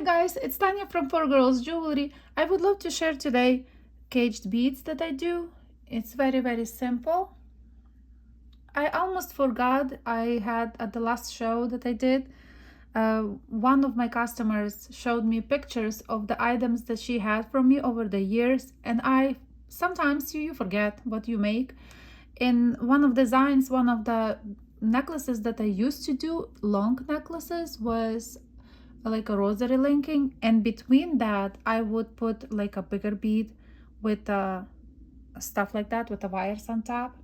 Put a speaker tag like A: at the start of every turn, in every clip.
A: Hi guys, it's Tanya from 4 Girls Jewelry. I would love to share today caged beads that I do. It's very simple. I almost forgot I had at the last show that I did. One of my customers showed me pictures of the items that she had from me over the years, and I sometimes you forget what you make. In one of the designs, one of the necklaces that I used to do, long necklaces, was like a rosary linking, and between that I would put like a bigger bead with stuff like that with the wires on top.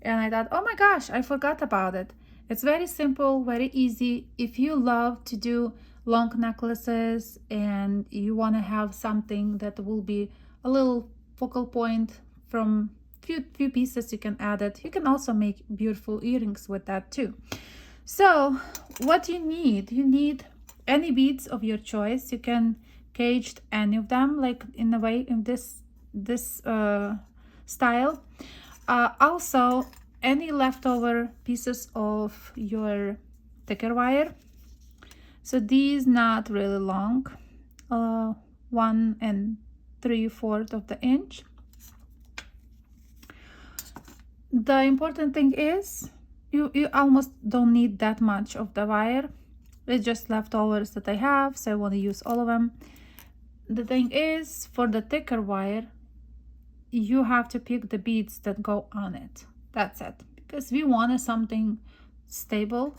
A: And I thought, oh my gosh, I forgot about it. It's very simple, very easy. If you love to do long necklaces and you want to have something that will be a little focal point from few pieces, you can add it. You can also make beautiful earrings with that too. So what you need any beads of your choice. You can cage any of them, like in the way in this style. Also, any leftover pieces of your thicker wire. So these not really long, 1 3/4 of the inch. The important thing is you almost don't need that much of the wire. It's just leftovers that I have, so I want to use all of them. The thing is, for the thicker wire, you have to pick the beads that go on it. That's it, because we wanted something stable.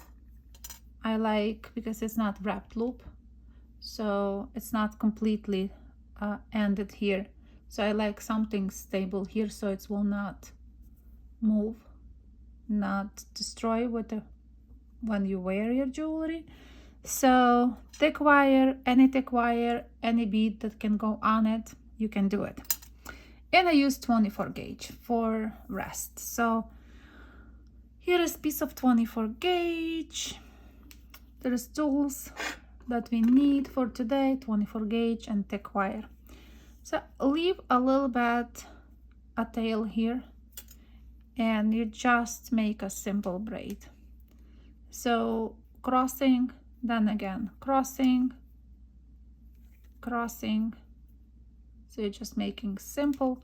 A: I like, because it's not wrapped loop, so it's not completely ended here. So I like something stable here, so it will not move, not destroy when you wear your jewelry. So thick wire, any bead that can go on it, you can do it. And I use 24 gauge for rest. So here is a piece of 24 gauge. There's tools that we need for today: 24 gauge and thick wire. So leave a little bit a tail here, and you just make a simple braid. So crossing, then again crossing. So you're just making simple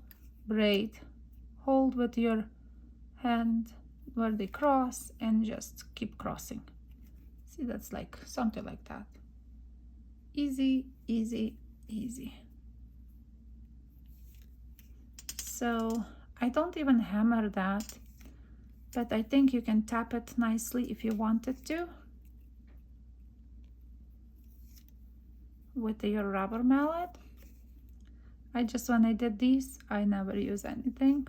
A: braid. Hold with your hand where they cross and just keep crossing. See, that's like something like that. Easy. So I don't even hammer that, but I think you can tap it nicely if you wanted to with your rubber mallet. When I did these, I never use anything.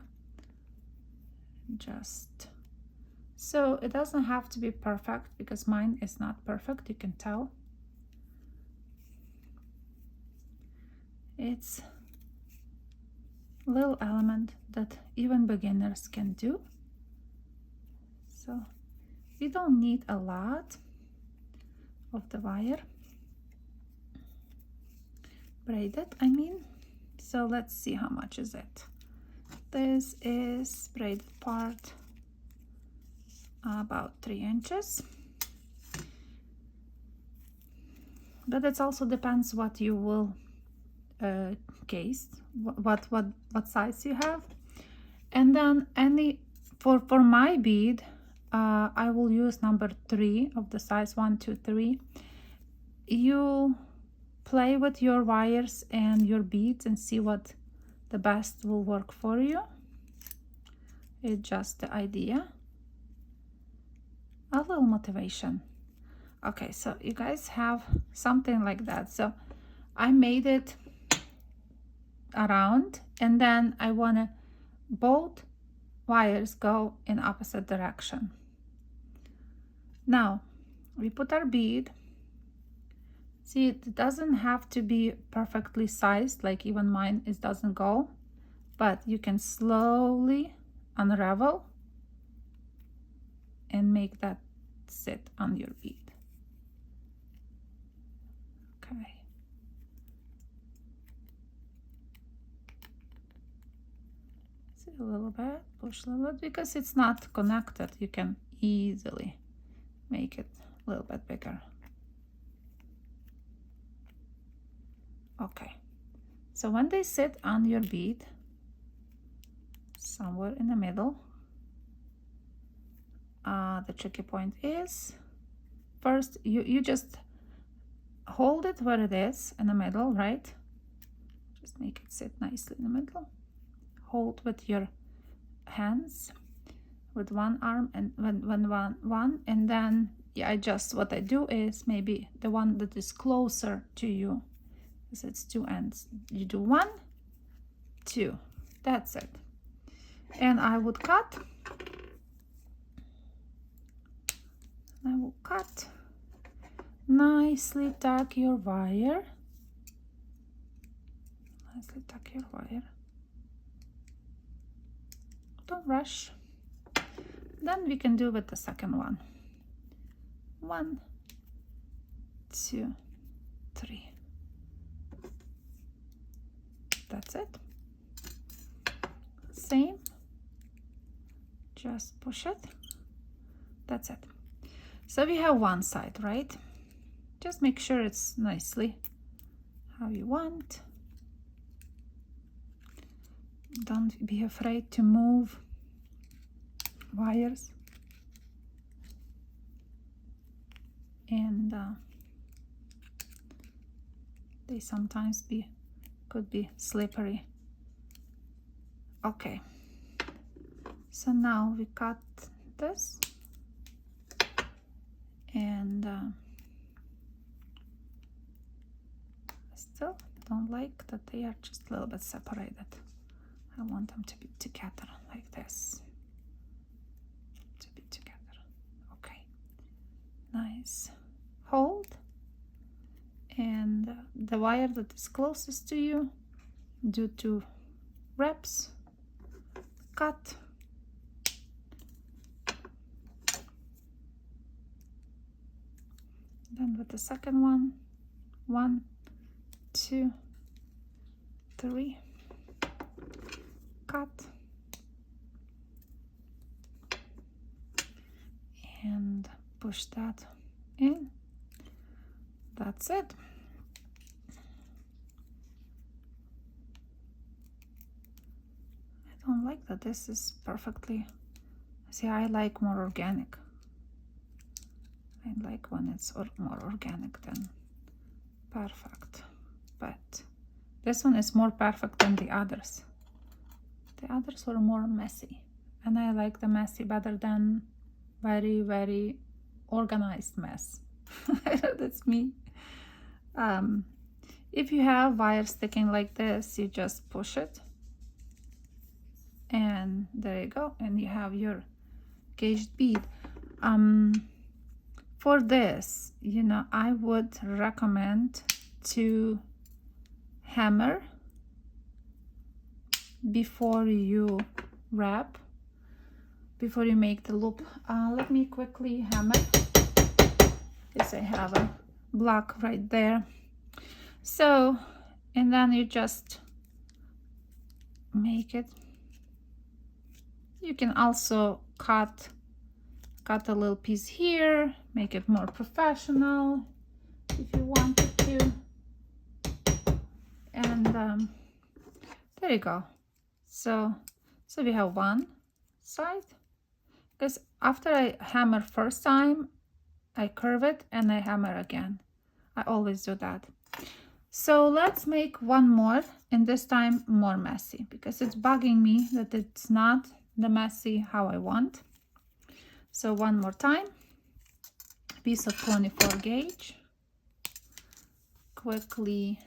A: Just so it doesn't have to be perfect, because mine is not perfect, you can tell. It's a little element that even beginners can do. So we don't need a lot of the wire braided, I mean. So let's see how much is it. This is braided part about 3 inches, but it also depends what you will case, what size you have. And then for my bead, I will use number 3 of the size 1, 2, 3. You play with your wires and your beads and see what the best will work for you. It's just the idea, a little motivation. Okay, so you guys have something like that. So I made it around, and then I want to both wires go in opposite direction. Now we put our bead. See, it doesn't have to be perfectly sized, like even mine, it doesn't go, but you can slowly unravel and make that sit on your bead. Okay. See, a little bit, push a little bit, because it's not connected. You can easily make it a little bit bigger. Okay, so when they sit on your bead, somewhere in the middle, the tricky point is, first you just hold it where it is in the middle, right? Just make it sit nicely in the middle. Hold with your hands, with one arm, and one, and then I just, what I do is maybe the one that is closer to you, because it's two ends, you do 1, 2, that's it. And I would cut. I will cut. Nicely tuck your wire. Nicely tuck your wire. Don't rush. Then we can do with the second one. 1, 2, 3. That's it. Same. Just push it. That's it. So we have one side, right? Just make sure it's nicely how you want. Don't be afraid to move wires. And they sometimes could be slippery. Okay. So now we cut this, and still don't like that they are just a little bit separated. I want them to be together like this. To be together. Okay. Nice. Hold. And the wire that is closest to you, do 2 reps. Cut. Then with the second one, 1, 2, 3, cut, and push that in. That's it. I don't like that this is perfectly, see, I like more organic. I like when it's more organic than perfect, but this one is more perfect than the others. The others were more messy, and I like the messy better than very, very organized mess. That's me. If you have wire sticking like this, you just push it, and there you go, and you have your caged bead. For this, I would recommend to hammer before you wrap, before you make the loop. Let me quickly hammer, because I have a block right there. So, and then you just make it. You can also cut a little piece here, make it more professional if you wanted to. And there you go. So we have one side, because after I hammer first time, I curve it and I hammer again. I always do that. So let's make one more, and this time more messy, because it's bugging me that it's not the messy how I want. So one more time, piece of 24 gauge. Quickly,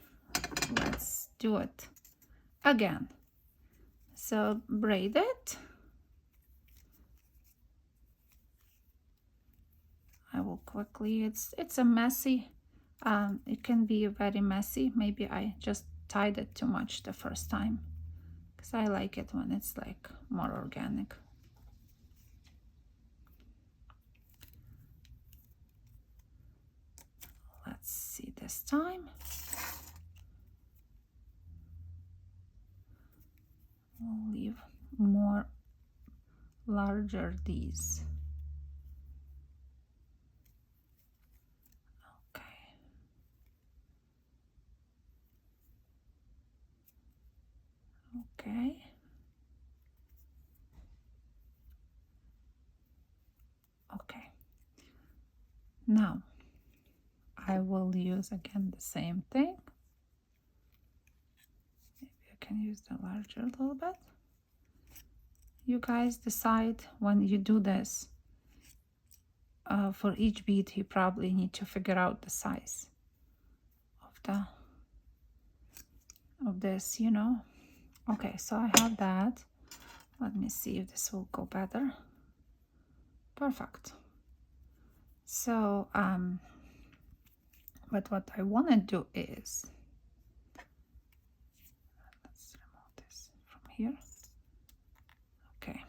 A: let's do it again. So braid it. I will quickly, it's a messy, it can be very messy. Maybe I just tied it too much the first time, because I like it when it's like more organic. Let's see this time. We'll leave more larger these. Okay. Okay. Okay. Now I will use again the same thing. Maybe I can use the larger a little bit. You guys decide when you do this. For each bead, you probably need to figure out the size of this, you know. Okay, so I have that. Let me see if this will go better. Perfect. So but what I want to do is, let's remove this from here. Okay.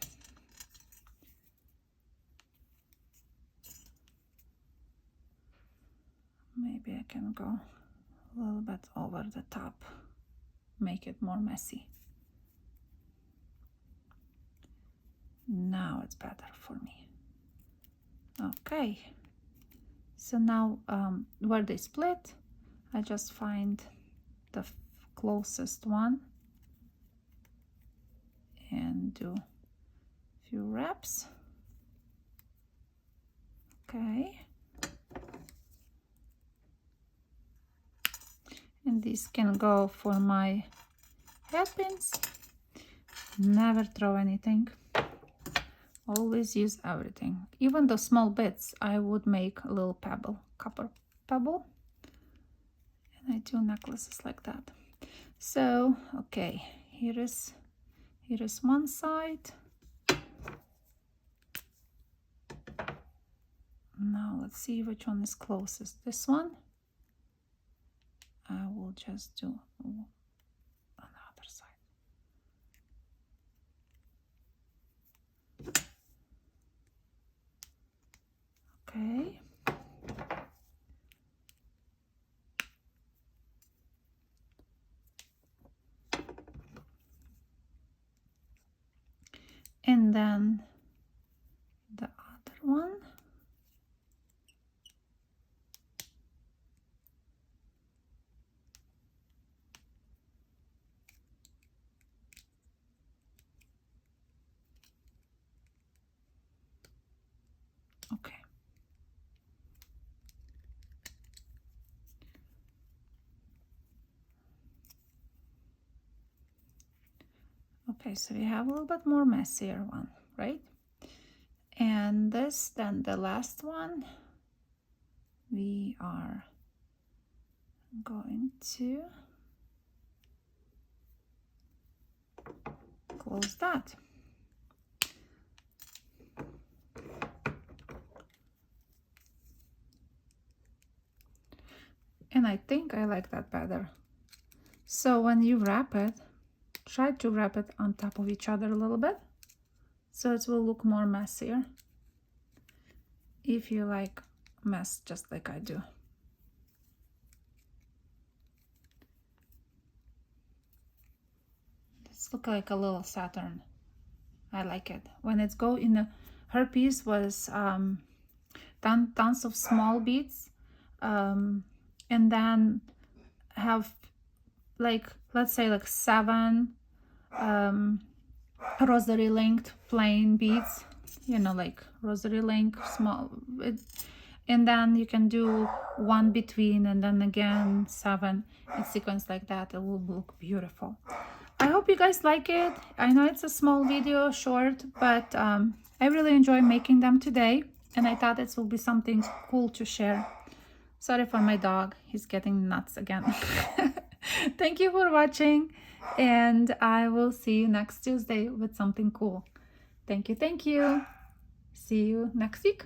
A: Maybe I can go a little bit over the top, make it more messy. Now it's better for me. Okay, so now where they split, I just find the closest one and do a few wraps. Okay, and this can go for my hairpins. Never throw anything. Always use everything. Even the small bits, I would make a little pebble, copper pebble. And I do necklaces like that. So, okay, here is one side. Now let's see which one is closest. This one. I will just do on the other side. Okay. And then the other one. Okay. Okay, so we have a little bit more messier one, right? And this, then the last one, we are going to close that. And I think I like that better. So when you wrap it, try to wrap it on top of each other a little bit, so it will look more messier. If you like mess just like I do. This looks like a little Saturn. I like it. When it's go in the, her piece was tons of small beads, and then have like, let's say like 7 rosary linked plain beads, you know, like rosary link small, and then you can do 1 between and then again 7 in sequence like that. It will look beautiful. I hope you guys like it. I know it's a small video, short, but I really enjoy making them today, and I thought it will be something cool to share. Sorry for my dog, he's getting nuts again. Thank you for watching, and I will see you next Tuesday with something cool. Thank you. See you next week.